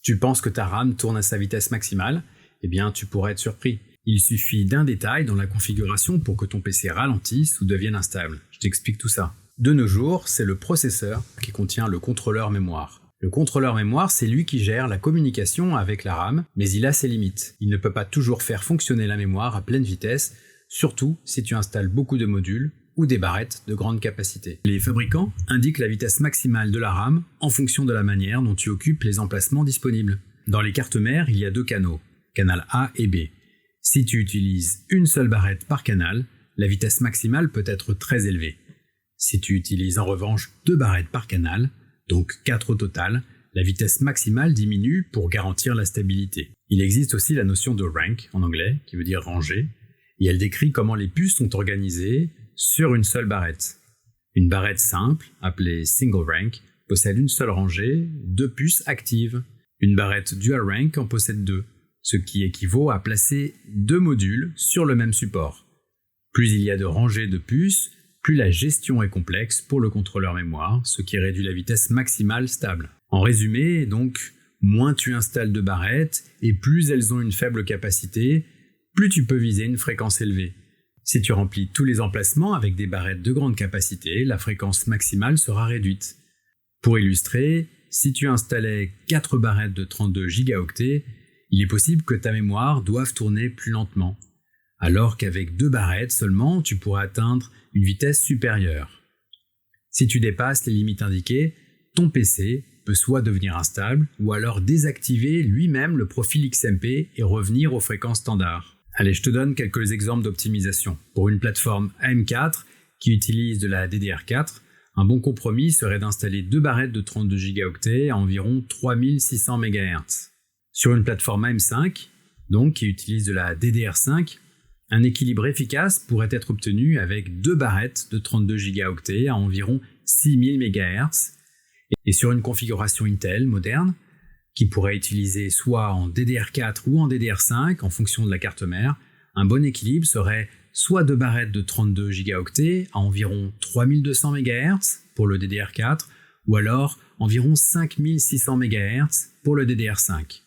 Tu penses que ta RAM tourne à sa vitesse maximale? Eh bien, tu pourrais être surpris. Il suffit d'un détail dans la configuration pour que ton PC ralentisse ou devienne instable. Je t'explique tout ça. De nos jours, c'est le processeur qui contient le contrôleur mémoire. Le contrôleur mémoire, c'est lui qui gère la communication avec la RAM, mais il a ses limites. Il ne peut pas toujours faire fonctionner la mémoire à pleine vitesse, surtout si tu installes beaucoup de modules ou des barrettes de grande capacité. Les fabricants indiquent la vitesse maximale de la RAM en fonction de la manière dont tu occupes les emplacements disponibles. Dans les cartes mères, il y a deux canaux, canal A et B. Si tu utilises une seule barrette par canal, la vitesse maximale peut être très élevée. Si tu utilises en revanche deux barrettes par canal, donc 4 au total, la vitesse maximale diminue pour garantir la stabilité. Il existe aussi la notion de rank en anglais, qui veut dire rangée, et elle décrit comment les puces sont organisées sur une seule barrette. Une barrette simple, appelée single rank, possède une seule rangée, 2 puces actives. Une barrette dual rank en possède 2, ce qui équivaut à placer 2 modules sur le même support. Plus il y a de rangées de puces, plus la gestion est complexe pour le contrôleur mémoire, ce qui réduit la vitesse maximale stable. En résumé, donc, moins tu installes de barrettes et plus elles ont une faible capacité, plus tu peux viser une fréquence élevée. Si tu remplis tous les emplacements avec des barrettes de grande capacité, la fréquence maximale sera réduite. Pour illustrer, si tu installais 4 barrettes de 32 gigaoctets, il est possible que ta mémoire doive tourner plus lentement, alors qu'avec 2 barrettes seulement, tu pourrais atteindre une vitesse supérieure. Si tu dépasses les limites indiquées, ton PC peut soit devenir instable ou alors désactiver lui-même le profil XMP et revenir aux fréquences standards. Allez, je te donne quelques exemples d'optimisation. Pour une plateforme AM4 qui utilise de la DDR4, un bon compromis serait d'installer 2 barrettes de 32 gigaoctets à environ 3600 MHz. Sur une plateforme AM5, donc qui utilise de la DDR5, un équilibre efficace pourrait être obtenu avec 2 barrettes de 32 gigaoctets à environ 6000 MHz. Et sur une configuration Intel moderne, qui pourrait utiliser soit en DDR4 ou en DDR5 en fonction de la carte mère, un bon équilibre serait soit 2 barrettes de 32 gigaoctets à environ 3200 MHz pour le DDR4 ou alors environ 5600 MHz pour le DDR5.